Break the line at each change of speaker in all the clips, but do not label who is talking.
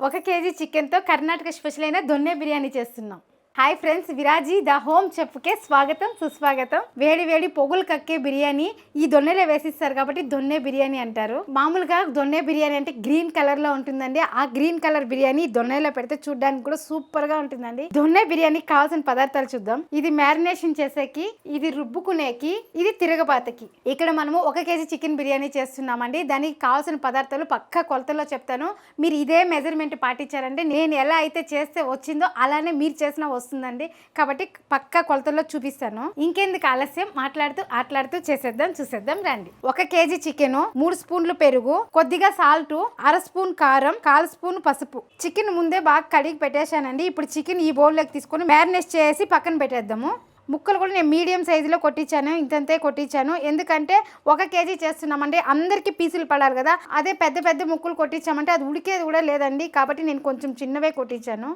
1 KG చికెన్తో Karnataka special అయిన దొన్నె బిర్యానీ చేస్తున్నాం. హాయ్ ఫ్రెండ్స్, విరాజీ ద హోమ్ చెఫ్కే స్వాగతం సుస్వాగతం. వేడి వేడి పొగులు కక్కే బిర్యానీ ఈ దొన్నెలో వేసిస్తారు కాబట్టి దొన్నె బిర్యానీ అంటారు. మామూలుగా దొన్నె బిర్యానీ అంటే గ్రీన్ కలర్ లో ఉంటుందండి. ఆ గ్రీన్ కలర్ బిర్యానీ దొన్నెలో పెడితే చూడడానికి కూడా సూపర్ గా ఉంటుందండి. దొన్నె బిర్యానీకి కావాల్సిన పదార్థాలు చూద్దాం. ఇది మ్యారినేషన్ చేసేకి, ఇది రుబ్బుకునేకి, ఇది తిరగబాతకి. ఇక్కడ మనము 1 కేజీ చికెన్ బిర్యానీ చేస్తున్నామండి. దానికి కావాల్సిన పదార్థాలు పక్కా కొలతల్లో చెప్తాను. మీరు ఇదే మెజర్మెంట్ పాటించారంటే నేను ఎలా అయితే చేస్తే వచ్చిందో అలానే మీరు చేసిన వస్తుందండి. కాబట్టి పక్కా కొలతల్లో చూపిస్తాను. ఇంకెందుకు ఆలస్యం, ఆట్లాడుతూ చూసేద్దాం రండి. 1 కేజీ చికెన్, 3 స్పూన్లు పెరుగు, కొద్దిగా సాల్ట్, 1/2 స్పూన్ కారం, 1/4 స్పూన్ పసుపు. చికెన్ ముందే బాగా కడిగి పెట్టేశానండి. ఇప్పుడు చికెన్ ఈ బౌల్లోకి తీసుకొని మ్యారినేట్ చేసి పక్కన పెట్టేద్దాము. ముక్కలు కూడా నేను మీడియం సైజులో కొట్టించాను, ఇంతంతే కొట్టించాను. ఎందుకంటే 1 కేజీ చేస్తున్నామంటే అందరికీ పీసులు పడాలి కదా. అదే పెద్ద పెద్ద ముక్కలు కొట్టించామంటే అది ఉడికేది కూడా లేదండి. కాబట్టి నేను కొంచెం చిన్నవే కొట్టించాను.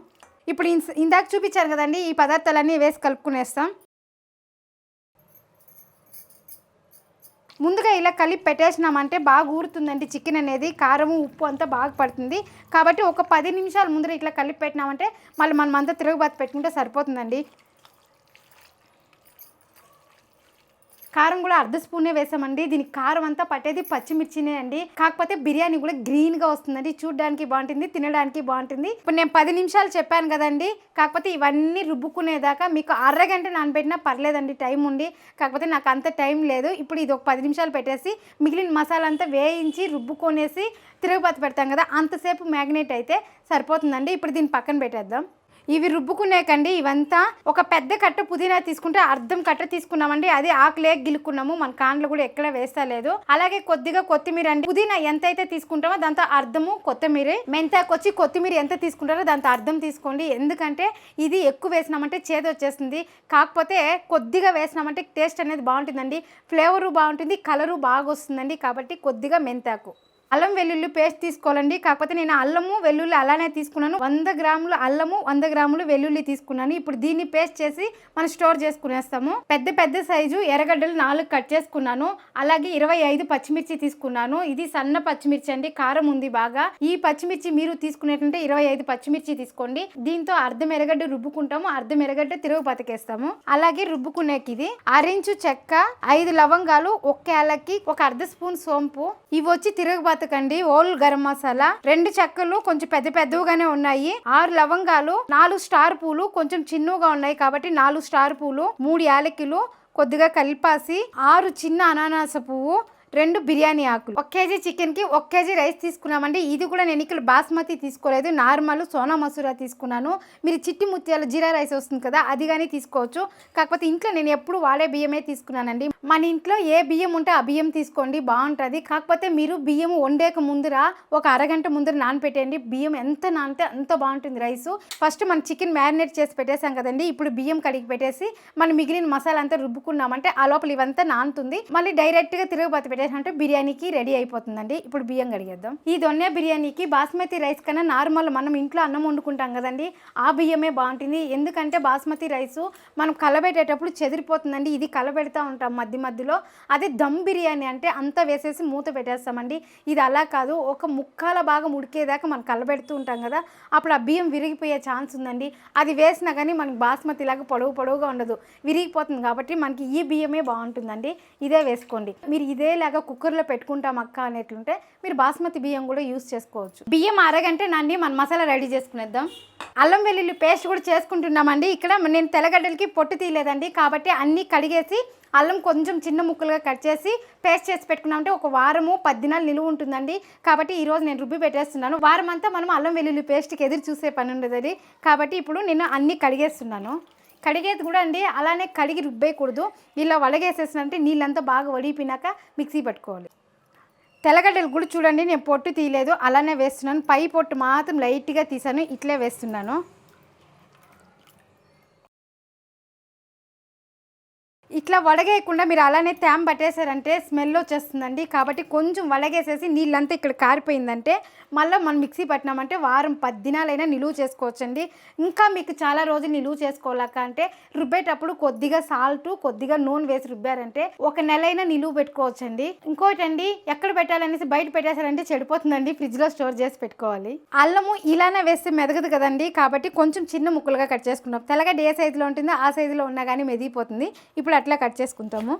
ఇప్పుడు ఇందాక చూపించాను కదండి, ఈ పదార్థాలన్నీ వేసి కలుపుకునేస్తాం. ముందుగా ఇలా కలిపి పెట్టేసినామంటే బాగా ఊరుతుందండి చికెన్ అనేది. కారము ఉప్పు అంతా బాగా పడుతుంది. కాబట్టి ఒక 10 నిమిషాల ముందర ఇట్లా కలిపి పెట్టినామంటే మళ్ళీ మనం అంతా తిరుగుబాటు పెట్టుకుంటే సరిపోతుందండి. కారం కూడా 1/2 స్పూనే వేసామండి. దీనికి కారం అంతా పట్టేది పచ్చిమిర్చినే అండి. కాకపోతే బిర్యానీ కూడా గ్రీన్గా వస్తుందండి. చూడడానికి బాగుంటుంది, తినడానికి బాగుంటుంది. ఇప్పుడు నేను 10 నిమిషాలు చెప్పాను కదండి. కాకపోతే ఇవన్నీ రుబ్బుకునేదాకా మీకు అరగంట నానబెట్టినా పర్లేదండి, టైం ఉండి. కాకపోతే నాకు అంత టైం లేదు. ఇప్పుడు ఇది ఒక 10 నిమిషాలు పెట్టేసి మిగిలిన మసాలా అంతా వేయించి రుబ్బుకొనేసి తిరుగుబాతు పెడతాం కదా, అంతసేపు మ్యాగ్నేట్ అయితే సరిపోతుందండి. ఇప్పుడు దీన్ని పక్కన పెట్టేద్దాం. ఇవి రుబ్బుకునేకండి. ఇవంతా ఒక పెద్ద కట్ట పుదీనా తీసుకుంటే 1/2 కట్ట తీసుకున్నామండి. అది ఆకులే గిలుక్కున్నాము. మన కాండ్లు కూడా ఎక్కడ వేస్తా లేదు. అలాగే కొద్దిగా కొత్తిమీర అండి. పుదీనా ఎంత అయితే తీసుకుంటామో దాంతో 1/2 కొత్తిమీర. మెంతాకు వచ్చి కొత్తిమీర ఎంత తీసుకుంటారో దాంతో 1/2 తీసుకోండి. ఎందుకంటే ఇది ఎక్కువ వేసినామంటే చేదు వచ్చేస్తుంది. కాకపోతే కొద్దిగా వేసినామంటే టేస్ట్ అనేది బాగుంటుందండి. ఫ్లేవరు బాగుంటుంది, కలరు బాగా వస్తుందండి. కాబట్టి కొద్దిగా మెంతాకు. అల్లం వెల్లుల్లి పేస్ట్ తీసుకోవాలండి. కాకపోతే నేను అల్లము వెల్లుల్లి అలానే తీసుకున్నాను. 100 గ్రాములు అల్లము, 100 గ్రాములు వెల్లుల్లి తీసుకున్నాను. ఇప్పుడు దీన్ని పేస్ట్ చేసి మనం స్టోర్ చేసుకునేస్తాము. పెద్ద సైజు ఎర్రగడ్డలు 4 కట్ చేసుకున్నాను. అలాగే 25 పచ్చిమిర్చి తీసుకున్నాను. ఇది సన్న పచ్చిమిర్చి అండి, కారం ఉంది బాగా. ఈ పచ్చిమిర్చి మీరు తీసుకునేటంటే 25 పచ్చిమిర్చి తీసుకోండి. దీంతో 1/2 ఎర్రగడ్డ రుబ్బుకుంటాము, 1/2 ఎర్రగడ్డ తిరుగు బతికేస్తాము. అలాగే రుబ్బుకునేకి ఇది 1/2 చెక్క, 5 లవంగాలు, 1 యాలక్కి, ఒక 1/2 స్పూన్ సోంపు. ఇవి వచ్చి తిరుగుబాతు కండి. ఓల్ గరం మసాలా, 2 చెక్కలు కొంచెం పెద్దగానే ఉన్నాయి, 6 లవంగాలు, 4 స్టార్ పూలు కొంచెం చిన్నగా ఉన్నాయి కాబట్టి 4 స్టార్ పూలు, 3 యాలకులు, కొద్దిగా కల్పాసి, 6 చిన్న అనానాస పువ్వు, 2 బిర్యానీ ఆకులు. 1 కేజీ చికెన్కి 1 కేజీ రైస్ తీసుకున్నామండి. ఇది కూడా నేను ఇక్కడ బాస్మతి తీసుకోలేదు, నార్మల్ సోనా మసూరా తీసుకున్నాను. మీరు చిట్టి ముత్యాలు జీరా రైస్ వస్తుంది కదా, అది కానీ తీసుకోవచ్చు. కాకపోతే ఇంట్లో నేను ఎప్పుడు వాడే బియ్యమే తీసుకున్నానండి. మన ఇంట్లో ఏ బియ్యం ఉంటే ఆ బియ్యం తీసుకోండి, బాగుంటుంది. కాకపోతే మీరు బియ్యం వండేక ముందర ఒక అరగంట ముందర నానపెట్టేయండి. బియ్యం ఎంత నానితే అంత బాగుంటుంది రైసు. ఫస్ట్ మనం చికెన్ మ్యారినేట్ చేసి పెట్టేసాం కదండి. ఇప్పుడు బియ్యం కడిగి పెట్టేసి మనం మిగిలిన మసాలా అంతా రుబ్బుకున్నామంటే ఆ లోపల ఇవంతా నానుతుంది. మళ్ళీ డైరెక్ట్గా తిరుగుబాతు అంటే బిర్యానీకి రెడీ అయిపోతుందండి. ఇప్పుడు బియ్యం కడిగేద్దాం. ఈ దొన్నె బిర్యానీకి బాస్మతి రైస్ కన్నా నార్మల్ మనం ఇంట్లో అన్నం వండుకుంటాం కదండి, ఆ బియ్యమే బాగుంటుంది. ఎందుకంటే బాస్మతి రైసు మనం కలబెట్టేటప్పుడు చెదిరిపోతుందండి. ఇది కలబెడతా ఉంటాం మధ్యలో. అదే దమ్ బిర్యానీ అంటే అంతా వేసేసి మూత పెట్టేస్తామండి. ఇది అలా కాదు, ఒక ముక్కాల బాగా ఉడికేదాకా మనం కలబెడుతూ ఉంటాం కదా, అప్పుడు ఆ బియ్యం విరిగిపోయే ఛాన్స్ ఉందండి. అది వేసినా కానీ మనకి బాస్మతి లాగా పొడవుగా ఉండదు, విరిగిపోతుంది. కాబట్టి మనకి ఈ బియ్యమే బాగుంటుందండి. ఇదే వేసుకోండి. మీరు ఇదేలాగా కుక్కర్లో పెట్టుకుంటాం అక్క అనేట్లుంటే మీరు బాస్మతి బియ్యం కూడా యూస్ చేసుకోవచ్చు. బియ్యం అరగంట నాని మన మసాలా రెడీ చేసుకునేద్దాం. అల్లం వెల్లుల్లి పేస్ట్ కూడా చేసుకుంటున్నామండి. ఇక్కడ నేను తెల్లగడ్డలకి పొట్టు తీయలేదండి, కాబట్టి అన్నీ కడిగేసి అల్లం కొంచెం చిన్న ముక్కలుగా కట్ చేసి పేస్ట్ చేసి పెట్టుకున్నామంటే ఒక వారము 10 దినాలు నిలువ ఉంటుందండి. కాబట్టి ఈరోజు నేను రుబ్బి పెట్టేస్తున్నాను. వారం అంతా మనం అల్లం వెల్లుల్లి పేస్ట్కి ఎదురు చూసే పని ఉండదు. కాబట్టి ఇప్పుడు నేను అన్నీ కడిగేస్తున్నాను. కడిగేది కూడా అండి అలానే కడిగి రుబ్బేయకూడదు. ఇలా వడగేసేసినంటే నీళ్ళంతా బాగా వడిపినాక మిక్సీ పట్టుకోవాలి. తెల్లగడ్డలు కూడా చూడండి, నేను పొట్టు తీయలేదు, అలానే వేస్తున్నాను. పై పొట్టు మాత్రం లైట్గా తీసాను, ఇట్లే వేస్తున్నాను. ఈ ఇట్లా వడగేయకుండా మీరు అలానే తేమ పట్టేశారంటే స్మెల్ వచ్చేస్తుందండి. కాబట్టి కొంచెం వడగేసేసి నీళ్ళంతా ఇక్కడ కారిపోయిందంటే మళ్ళీ మనం మిక్సీ పట్టినామంటే వారం 10 దినాలైనా నిలువ చేసుకోవచ్చండి. ఇంకా మీకు చాలా రోజులు నిలువ చేసుకోలేక అంటే రుబ్బేటప్పుడు కొద్దిగా సాల్ట్ కొద్దిగా నూనె వేసి రుబ్బారంటే 1 నెలైనా నిలువ పెట్టుకోవచ్చండి. ఇంకోటండి ఎక్కడ పెట్టాలనేసి బయట పెట్టేశారంటే చెడిపోతుందండి. ఫ్రిడ్జ్లో స్టోర్ చేసి పెట్టుకోవాలి. అల్లము ఇలానే వేస్తే మెదగదు కదండి. కాబట్టి కొంచెం చిన్న ముక్కలుగా కట్ చేసుకుంటాం. తెల్లగడ్డ ఏ సైజులో ఉంటుందో ఆ సైజులో ఉన్నా కానీ మెదిగిపోతుంది. ఇప్పుడు అట్లా కట్ చేసుకుంటాము.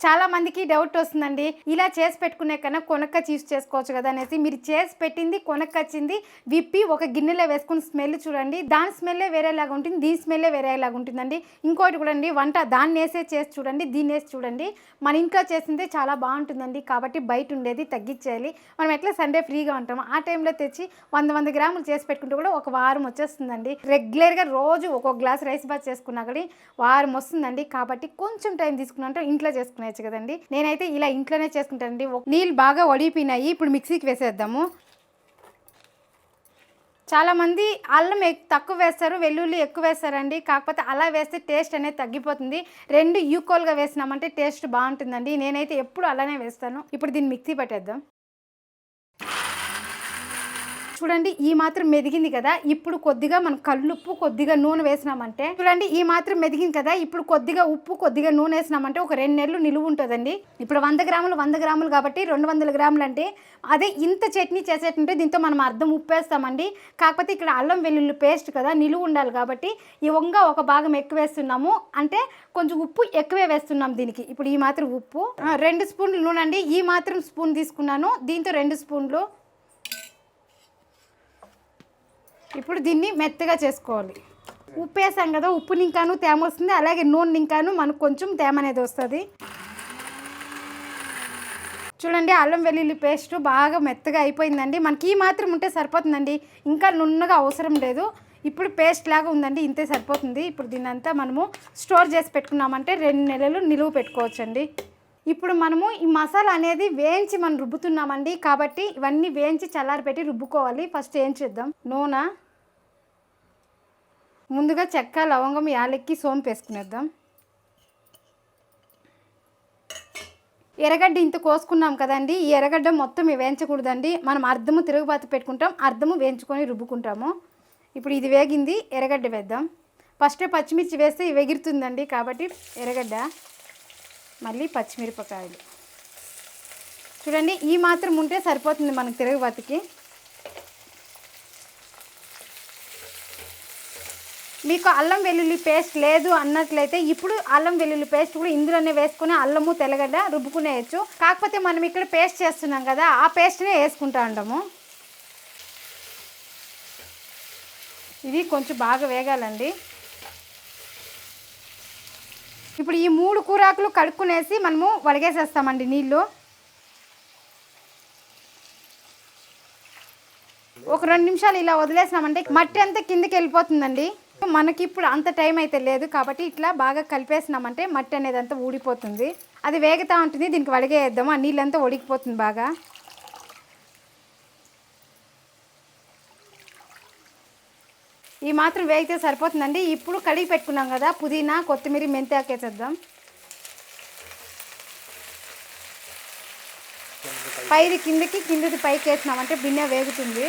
చాలా మందికి డౌట్ వస్తుందండి, ఇలా చేసి పెట్టుకునే కన్నా కొనక్క చీజ్ చేసుకోవచ్చు కదా అనేసి. మీరు చేసి పెట్టింది కొనక్కచ్చింది విప్పి ఒక గిన్నెలో వేసుకుని స్మెల్ చూడండి. దాని స్మెల్లే వేరేలాగా ఉంటుంది, దీని స్మెల్లే వేరేలాగా ఉంటుందండి. ఇంకోటి కూడా అండి, వంట దాన్ని వేసే చేసి చూడండి, దీన్ని వేసి చూడండి. మన ఇంట్లో చేసిందే చాలా బాగుంటుందండి. కాబట్టి బయట ఉండేది తగ్గించేయాలి. మనం ఎట్లా సండే ఫ్రీగా ఉంటాము, ఆ టైంలో తెచ్చి 100 గ్రాములు చేసి పెట్టుకుంటే కూడా ఒక వారం వచ్చేస్తుందండి. రెగ్యులర్గా రోజు ఒక్కొక్క గ్లాస్ రైస్ బాత్ చేసుకున్నా కానీ వారం వస్తుందండి. కాబట్టి కొంచెం టైం తీసుకున్నట్టు ఇంట్లో చేసుకునే కదండి. నేనైతే ఇలా ఇంట్లోనే చేసుకుంటానండి. నీళ్ళు బాగా వడిపోయినాయి. ఇప్పుడు మిక్సీకి వేసేద్దాము. చాలామంది అల్లం తక్కువ వేస్తారు, వెల్లుల్లి ఎక్కువ వేస్తారండి. కాకపోతే అలా వేస్తే టేస్ట్ అనేది తగ్గిపోతుంది. 2 ఈక్వల్గా వేసినామంటే టేస్ట్ బాగుంటుందండి. నేనైతే ఎప్పుడు అలానే వేస్తాను. ఇప్పుడు దీన్ని మిక్సీ పట్టేద్దాం. చూడండి ఈ మాత్రం మెదిగింది కదా. ఇప్పుడు కొద్దిగా మనం కల్లుప్పు కొద్దిగా నూనె వేసినామంటే చూడండి ఈ మాత్రం మెదిగింది కదా. ఇప్పుడు కొద్దిగా ఉప్పు కొద్దిగా నూనె వేసినామంటే ఒక 2 నెలలు నిలువ ఉంటుందండి. ఇప్పుడు 100 గ్రాములు కాబట్టి 200 గ్రాములు అంటే అదే ఇంత చట్నీ చేసేటంటే దీంతో మనం అర్ధం ఉప్పు వేస్తామండి. కాకపోతే ఇక్కడ అల్లం వెల్లుల్లి పేస్ట్ కదా నిలువ ఉండాలి కాబట్టి ఈ వంగ ఒక భాగం ఎక్కువ వేస్తున్నాము, అంటే కొంచెం ఉప్పు ఎక్కువే వేస్తున్నాం దీనికి. ఇప్పుడు ఈ మాత్రం ఉప్పు 2 స్పూన్లు నూనె అండి. ఈ మాత్రం స్పూన్ తీసుకున్నాను, దీంతో 2 స్పూన్లు. ఇప్పుడు దీన్ని మెత్తగా చేసుకోవాలి. ఉప్పు వేసాం కదా, ఉప్పు ఇంకాను తేమ వస్తుంది, అలాగే నూనె ఇంకాను మనకు కొంచెం తేమ అనేది వస్తుంది. చూడండి అల్లం వెల్లుల్లి పేస్ట్ బాగా మెత్తగా అయిపోయిందండి. మనకి ఈ మాత్రం ఉంటే సరిపోతుందండి, ఇంకా నున్నగా అవసరం లేదు. ఇప్పుడు పేస్ట్ లాగా ఉందండి, ఇంతే సరిపోతుంది. ఇప్పుడు దీన్నంతా మనము స్టోర్ చేసి పెట్టుకున్నామంటే 2 నెలలు నిలువ పెట్టుకోవచ్చండి. ఇప్పుడు మనము ఈ మసాలా అనేది వేయించి మనం రుబ్బుతున్నామండి. కాబట్టి ఇవన్నీ వేయించి చల్లారిపెట్టి రుబ్బుకోవాలి. ఫస్ట్ ఏం చేద్దాం, నూనె ముందుగా చెక్క లవంగం యాలక్కి సోంపు వేసుకునేద్దాం. ఎర్రగడ్డ ఇంత కోసుకున్నాం కదండి, ఈ ఎర్రగడ్డ మొత్తం వేయించకూడదండి. మనం అర్ధము తిరుగుబాత పెట్టుకుంటాం, అర్ధము వేయించుకొని రుబ్బుకుంటాము. ఇప్పుడు ఇది వేగింది, ఎర్రగడ్డ వేద్దాం. ఫస్ట్ పచ్చిమిర్చి వేస్తే ఎగురుతుందండి, కాబట్టి ఎర్రగడ్డ మళ్ళీ పచ్చిమిరపకాయలు. చూడండి ఈ మాత్రం ఉంటే సరిపోతుంది మనకు తిరుగుబాతికి. మీకు అల్లం వెల్లుల్లి పేస్ట్ లేదు అన్నట్లయితే ఇప్పుడు అల్లం వెల్లుల్లి పేస్ట్ కూడా ఇందులోనే వేసుకుని అల్లము తెల్లగడ్డ రుబ్బుకునేయచ్చు. కాకపోతే మనం ఇక్కడ పేస్ట్ చేస్తున్నాం కదా, ఆ పేస్ట్నే వేసుకుంటా ఉంటాము. ఇది కొంచెం బాగా వేగాలండి. ఇప్పుడు ఈ 3 కూరాకులు కడుక్కునేసి మనము వడిగేసేస్తామండి నీళ్ళు. ఒక 2 నిమిషాలు ఇలా వదిలేసినామంటే మట్టి అంతా కిందకి వెళ్ళిపోతుందండి. మనకి ఇప్పుడు అంత టైం అయితే లేదు కాబట్టి ఇట్లా బాగా కలిపేసినామంటే మట్టి అనేది అంతా ఊడిపోతుంది. అది వేగుతూ ఉంటుంది, దీనికి వడిగేద్దాము. ఆ నీళ్ళంతా ఉడికిపోతుంది బాగా. ఈ మాత్రం వేగితే సరిపోతుందండి. ఇప్పుడు కడిగి పెట్టుకున్నాం కదా పుదీనా కొత్తిమీర మెంతాకు వేసేద్దాం. పైది కిందకి కిందది పైకి వేసినామంటే బిన్నె వేగుతుంది.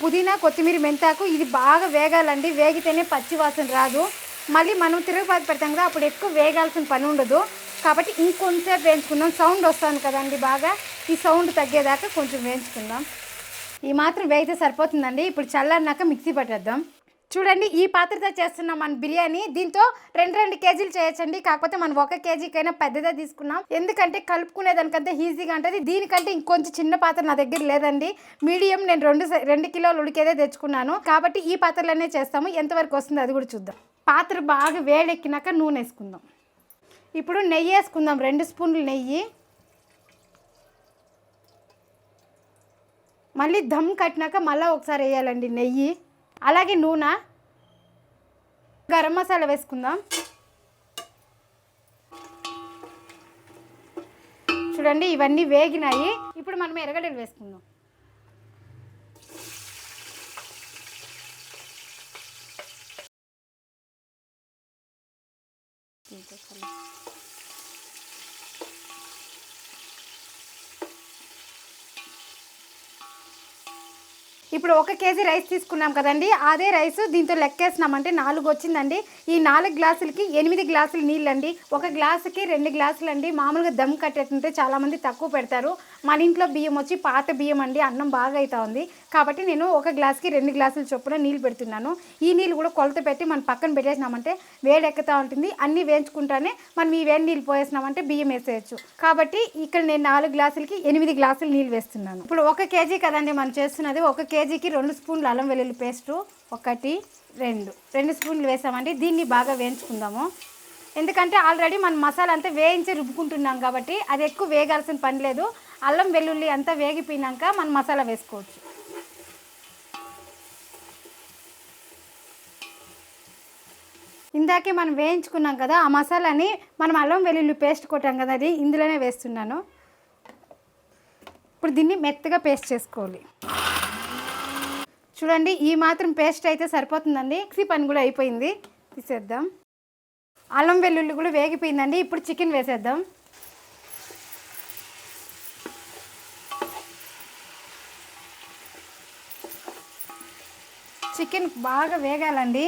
పుదీనా కొత్తిమీర మెంతాకు ఇది బాగా వేగాలండి, వేగితేనే పచ్చి వాసన రాదు. మళ్ళీ మనం తిరుగుబాటు పెడతాం కదా, అప్పుడు ఎక్కువ వేగాల్సిన పని ఉండదు. కాబట్టి ఇంకొంచెంసేపు వేయించుకుందాం. సౌండ్ వస్తుంది కదండి బాగా, ఈ సౌండ్ తగ్గేదాకా కొంచెం వేయించుకుందాం. ఈ మాత్రం వేగితే సరిపోతుందండి. ఇప్పుడు చల్లారినాక మిక్సీ పట్టేద్దాం. చూడండి ఈ పాత్రతో చేస్తున్నాం మన బిర్యానీ. దీంతో 2 కేజీలు చేయొచ్చండి. కాకపోతే మనం 1 కేజీకైనా పెద్దదే తీసుకున్నాం, ఎందుకంటే కలుపుకునే దానికంటే ఈజీగా ఉంటుంది. దీనికంటే ఇంకొంచెం చిన్న పాత్ర నా దగ్గర లేదండి, మీడియం నేను 2 కిలోలు ఉడికేదే తెచ్చుకున్నాను. కాబట్టి ఈ పాత్రలోనే చేస్తాము. ఎంతవరకు వస్తుందో అది కూడా చూద్దాం. పాత్ర బాగా వేడెక్కినాక నూనె వేసుకుందాం. ఇప్పుడు నెయ్యి వేసుకుందాం, 2 స్పూన్లు నెయ్యి. మళ్ళీ దమ్ కట్టినాక మళ్ళీ ఒకసారి వేయాలండి నెయ్యి, అలాగే నూనె. గరం మసాలా వేసుకుందాం. చూడండి ఇవన్నీ వేగినాయి. ఇప్పుడు మనం ఎర్రగడ్డలు వేసుకుందాం. ఇప్పుడు 1 కేజీ రైస్ తీసుకున్నాం కదండి, అదే రైస్ దీంతో లెక్కేసినామంటే 4 వచ్చిందండి. ఈ 4 గ్లాసులకి 8 గ్లాసులు నీళ్ళండి. 1 గ్లాసుకి 2 గ్లాసులు అండి. మామూలుగా దమ్ కట్టేటుంటే చాలామంది తక్కువ పెడతారు. మన ఇంట్లో బియ్యం వచ్చి పాత బియ్యం అండి, అన్నం బాగా అవుతా ఉంది కాబట్టి నేను 1 గ్లాసుకి 2 గ్లాసులు చొప్పున నీళ్ళు పెడుతున్నాను. ఈ నీళ్ళు కూడా కొలత పెట్టి మనం పక్కన పెట్టేసినామంటే వేడి ఎక్కుతూ ఉంటుంది. అన్నీ వేయించుకుంటానే మనం ఈ వేడి నీళ్ళు పోసేసినామంటే బియ్యం వేసేయచ్చు. కాబట్టి ఇక్కడ నేను 4 గ్లాసులకి 8 గ్లాసులు నీళ్ళు వేస్తున్నాను. ఇప్పుడు 1 కేజీ కదండి మనం చేస్తున్నది. 1 కేజీకి 2 స్పూన్లు అల్లం వెల్లుల్లి పేస్టు, 1 2 స్పూన్లు వేసామండి. దీన్ని బాగా వేయించుకుందాము. ఎందుకంటే ఆల్రెడీ మనం మసాలా అంతా వేయించి రుబ్బుకుంటున్నాం కాబట్టి అది ఎక్కువ వేగాల్సిన పని లేదు. అల్లం వెల్లుల్లి అంతా వేగిపోయినాక మనం మసాలా వేసుకోవచ్చు. ఇందాకే మనం వేయించుకున్నాం కదా, ఆ మసాలాని మనం అల్లం వెల్లుల్లి పేస్ట్ కొట్టాం కదా, అది ఇందులోనే వేస్తున్నాను. ఇప్పుడు దీన్ని మెత్తగా పేస్ట్ చేసుకోవాలి. చూడండి, ఈ మాత్రం పేస్ట్ అయితే సరిపోతుందండి. మిక్సీ పని కూడా అయిపోయింది, తీసేద్దాం. అల్లం వెల్లుల్లి కూడా వేగిపోయిందండి. ఇప్పుడు చికెన్ వేసేద్దాం. చికెన్ బాగా వేగాలండి,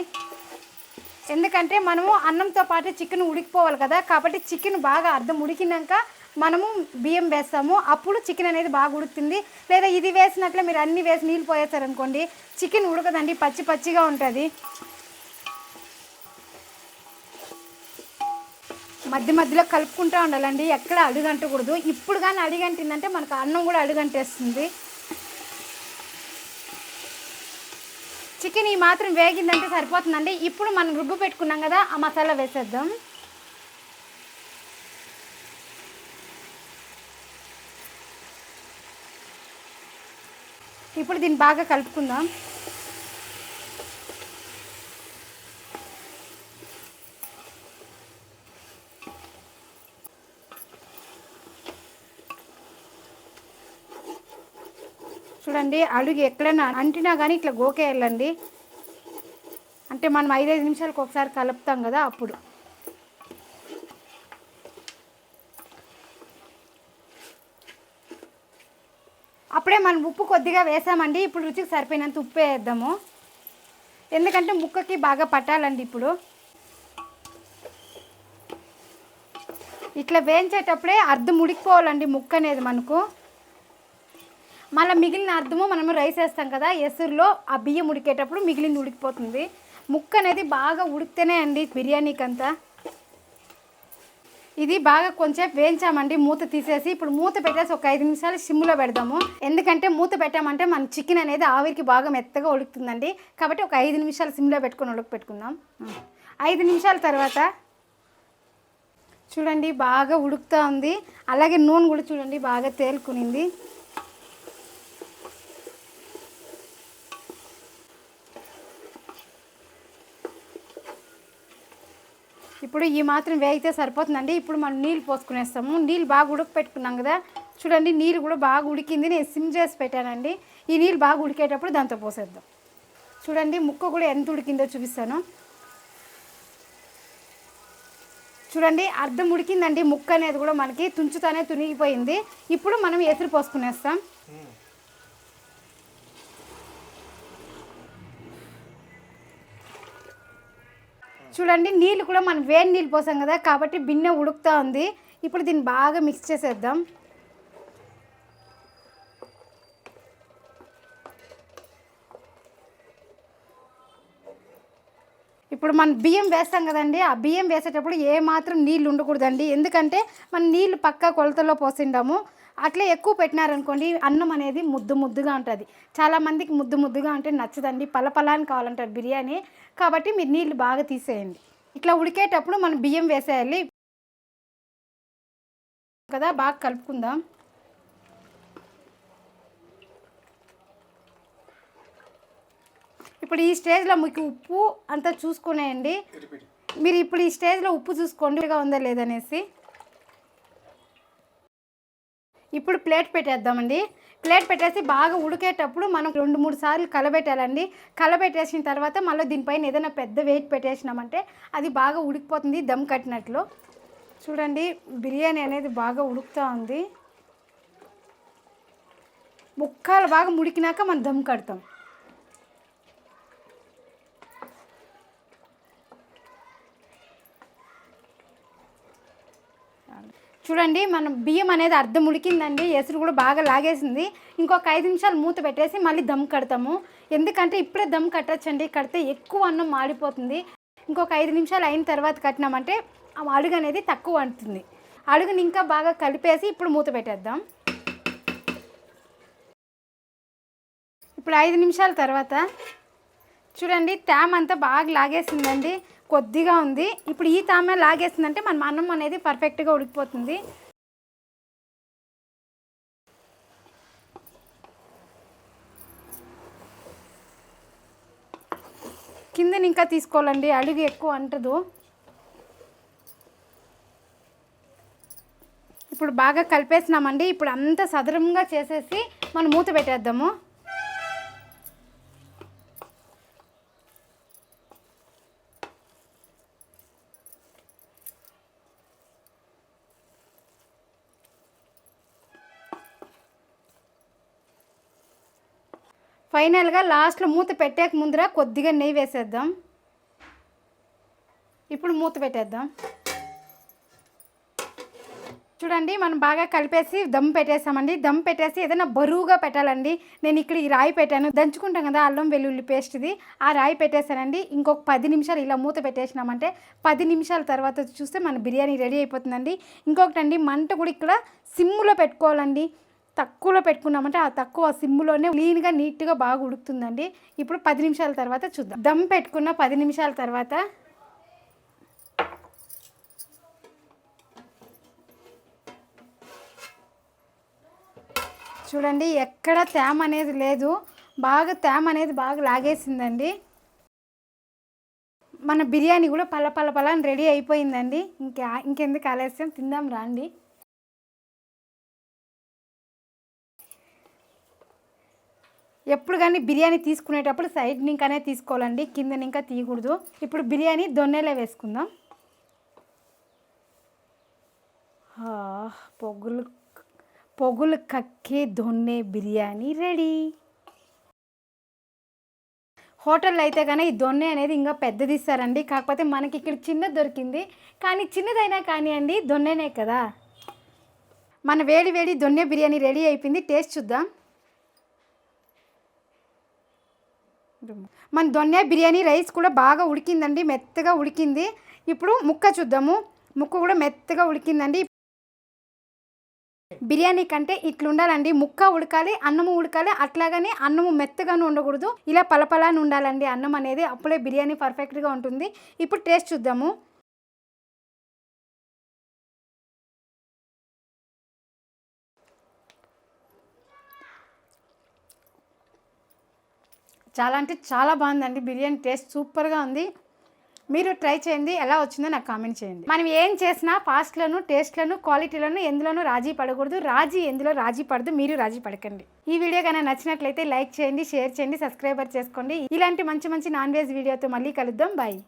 ఎందుకంటే మనము అన్నంతో పాటు చికెన్ ఉడికిపోవాలి కదా. కాబట్టి చికెన్ బాగా అర్ధం ఉడికినాక మనము బియ్యం వేస్తాము, అప్పుడు చికెన్ అనేది బాగా ఉడుకుతుంది. లేదా ఇది వేసినట్లే మీరు అన్నీ వేసి నీళ్ళు పోయేస్తారనుకోండి, చికెన్ ఉడకదండి, పచ్చి పచ్చిగా ఉంటుంది. మధ్య మధ్యలో కలుపుకుంటూ ఉండాలండి, ఎక్కడ అడుగంటకూడదు. ఇప్పుడు కానీ అడుగంటిందంటే మనకు అన్నం కూడా అడుగంటేస్తుంది. చికెన్ ఈ మాత్రం వేగిందంటే సరిపోతుందండి. ఇప్పుడు మనం రుబ్బు పెట్టుకున్నాం కదా, ఆ మసాలా వేసేద్దాం. ఇప్పుడు దీన్ని బాగా కలుపుకుందాం. చూడండి, అడుగు ఎక్కడైనా అంటినా కానీ ఇట్లా గోకేయాలండి. అంటే మనం 5-5 నిమిషాలకు ఒకసారి కలుపుతాం కదా, అప్పుడు. అప్పుడే మనం ఉప్పు కొద్దిగా వేసామండి. ఇప్పుడు రుచికి సరిపోయినంత ఉప్పు వేద్దాము, ఎందుకంటే ముక్కకి బాగా పట్టాలండి. ఇప్పుడు ఇట్లా వేయించేటప్పుడే అర్ధం ఉడికిపోవాలండి ముక్క అనేది మనకు. మళ్ళీ మిగిలిన అర్థము మనము రైస్ వేస్తాం కదా ఎసురులో, ఆ బియ్యం ఉడికేటప్పుడు మిగిలింది ఉడికిపోతుంది. ముక్క అనేది బాగా ఉడికితేనే అండి బిర్యానీకి అంతా. ఇది బాగా కొంచెం వేయించామండి, మూత తీసేసి. ఇప్పుడు మూత పెట్టేసి ఒక 5 నిమిషాలు సిమ్లో పెడదాము. ఎందుకంటే మూత పెట్టామంటే మన చికెన్ అనేది ఆవిరికి బాగా మెత్తగా ఉడుకుతుందండి. కాబట్టి ఒక 5 నిమిషాలు సిమ్లో పెట్టుకొని ఉడకపెట్టుకుందాం. 5 నిమిషాల తర్వాత చూడండి బాగా ఉడుకుతూ ఉంది. అలాగే నూనె కూడా చూడండి బాగా తేలుకునింది. ఇప్పుడు ఈ మాత్రం వేగితే సరిపోతుందండి. ఇప్పుడు మనం నీళ్ళు పోసుకునేస్తాము. నీళ్ళు బాగా ఉడకపెట్టుకున్నాం కదా, చూడండి నీళ్ళు కూడా బాగా ఉడికింది. నేను సిమ్ చేసి పెట్టానండి. ఈ నీళ్ళు బాగా ఉడికేటప్పుడు దాంతో పోసేద్దాం. చూడండి ముక్క కూడా ఎంత ఉడికిందో చూపిస్తాను. చూడండి అర్ధం ఉడికిందండి ముక్క అనేది కూడా మనకి తుంచుతానే తునిగిపోయింది. ఇప్పుడు మనం ఎసురు పోసుకునేస్తాం. చూడండి నీళ్ళు కూడా మనం వేడి నీళ్ళు పోసాం కదా, కాబట్టి బిన్నె ఉడుకుతూ ఉంది. ఇప్పుడు దీన్ని బాగా మిక్స్ చేసేద్దాం. ఇప్పుడు మనం బియ్యం వేస్తాం కదండి, ఆ బియ్యం వేసేటప్పుడు ఏమాత్రం నీళ్ళు ఉండకూడదండి. ఎందుకంటే మనం నీళ్ళు పక్కా కొలతలో పోసిండాము. అట్లే ఎక్కువ పెట్టినారనుకోండి అన్నం అనేది ముద్దు ముద్దుగా ఉంటుంది. చాలామందికి ముద్దు ముద్దుగా అంటే నచ్చదండి, పలపలాని కావాలంటారు బిర్యానీ. కాబట్టి మీరు నీళ్ళు బాగా తీసేయండి. ఇట్లా ఉడికేటప్పుడు మనం బియ్యం వేసేయాలి కదా, బాగా కలుపుకుందాం. ఇప్పుడు ఈ స్టేజ్లో మీకు ఉప్పు అంతా చూసుకునేయండి. మీరు ఇప్పుడు ఈ స్టేజ్లో ఉప్పు చూసుకోండి ఉందా లేదనేసి. ఇప్పుడు ప్లేట్ పెట్టేద్దామండి. ప్లేట్ పెట్టేసి బాగా ఉడికేటప్పుడు మనం 2-3 సార్లు కలబెట్టాలండి. కలబెట్టేసిన తర్వాత మళ్ళీ దీనిపైన ఏదైనా పెద్ద వెయిట్ పెట్టేసినామంటే అది బాగా ఉడికిపోతుంది దమ్ కట్టినట్లు. చూడండి బిర్యానీ అనేది బాగా ఉడుకుతూ ఉంది. ముక్కలు బాగా ముడికినాక మనం దమ్ కడతాం. చూడండి మనం బియ్యం అనేది అర్ధం ఉడికిందండి. ఎసురు కూడా బాగా లాగేసింది. ఇంకొక 5 నిమిషాలు మూత పెట్టేసి మళ్ళీ దమ్ కడతాము. ఎందుకంటే ఇప్పుడే దమ్ కట్టచ్చండి, కడితే ఎక్కువ అన్నం మాడిపోతుంది. ఇంకొక 5 నిమిషాలు అయిన తర్వాత కట్టినామంటే అడుగు అనేది తక్కువ అంటుంది. అడుగుని ఇంకా బాగా కలిపేసి ఇప్పుడు మూత పెట్టేద్దాం. ఇప్పుడు 5 నిమిషాల తర్వాత చూడండి తేమ అంతా బాగా లాగేసిందండి, కొద్దిగా ఉంది. ఇప్పుడు ఈ తేమ లాగేసిందంటే మన అన్నం అనేది పర్ఫెక్ట్గా ఉడికిపోతుంది. కిందని ఇంకా తీసుకోవాలండి, అడుగు ఎక్కువ అంటదు. ఇప్పుడు బాగా కలిపేసినామండి. ఇప్పుడు అంతా సదరంగా చేసేసి మనం మూత పెట్టేద్దాము. ఫైనల్గా లాస్ట్లో మూత పెట్టేక ముందర కొద్దిగా నెయ్యి వేసేద్దాం. ఇప్పుడు మూత పెట్టేద్దాం. చూడండి మనం బాగా కలిపేసి దమ్ పెట్టేసామండి. దమ్ పెట్టేసి ఏదైనా బరువుగా పెట్టాలండి. నేను ఇక్కడ ఈ రాయి పెట్టాను, దంచుకుంటాం కదా అల్లం వెల్లుల్లి పేస్ట్ది, ఆ రాయి పెట్టేసానండి. ఇంకొక 10 నిమిషాలు ఇలా మూత పెట్టేసినామంటే 10 నిమిషాల తర్వాత చూస్తే మన బిర్యానీ రెడీ అయిపోతుందండి. ఇంకొకటండి మంట కూడా ఇక్కడ సిమ్లో పెట్టుకోవాలండి. తక్కువలో పెట్టుకున్నామంటే ఆ తక్కువ సిమ్లోనే క్లీన్గా నీట్గా బాగా ఉడుకుతుందండి. ఇప్పుడు 10 నిమిషాల తర్వాత చూద్దాం. దమ్ పెట్టుకున్న 10 నిమిషాల తర్వాత చూడండి ఎక్కడ తేమ అనేది లేదు, బాగా తేమ అనేది బాగా లాగేసిందండి. మన బిర్యానీ కూడా పల అని రెడీ అయిపోయిందండి. ఇంకెందుకు ఆలస్యం, తిందాం రాండి. ఎప్పుడు కానీ బిర్యానీ తీసుకునేటప్పుడు సైడ్ నింకానే తీసుకోవాలండి, కింద ఇంకా తీయకూడదు. ఇప్పుడు బిర్యానీ దొన్నెలో వేసుకుందాం. పొగులు కక్కే దొన్నె బిర్యానీ రెడీ. హోటల్లో అయితే కానీ ఈ దొన్నె అనేది ఇంకా పెద్దది ఇస్తారండి. కాకపోతే మనకి ఇక్కడ చిన్నది దొరికింది, కానీ చిన్నదైనా కానీ అండి దొన్నెనే కదా. మన వేడి వేడి దొన్నె బిర్యానీ రెడీ అయిపోయింది. టేస్ట్ చూద్దాం. మన దొన్నె బిర్యానీ రైస్ కూడా బాగా ఉడికిందండి, మెత్తగా ఉడికింది. ఇప్పుడు ముక్క చూద్దాము. ముక్క కూడా మెత్తగా ఉడికిందండి. బిర్యానీ కంటే ఇట్లా ఉండాలండి, ముక్క ఉడకాలి, అన్నము ఉడకాలి. అట్లాగని అన్నము మెత్తగానే ఉండకూడదు, ఇలా పలపలాని ఉండాలండి అన్నం అనేది. అప్పుడే బిర్యానీ పర్ఫెక్ట్గా ఉంటుంది. ఇప్పుడు టేస్ట్ చూద్దాము. చాలా అంటే చాలా బాగుందండి బిర్యానీ. టేస్ట్ సూపర్గా ఉంది. మీరు ట్రై చేయండి, ఎలా వచ్చిందో నాకు కామెంట్ చేయండి. మనం ఏం చేసినా ఫాస్ట్లను, టేస్ట్లను, క్వాలిటీలను ఎందులోనూ రాజీ పడకూడదు. ఎందులో రాజీ పడదు, మీరు రాజీ పడకండి. ఈ వీడియో కన్నా నచ్చినట్లయితే లైక్ చేయండి, షేర్ చేయండి, సబ్స్క్రైబర్ చేసుకోండి. ఇలాంటి మంచి మంచి నాన్ వెజ్ వీడియోతో మళ్ళీ కలుద్దాం. బాయ్.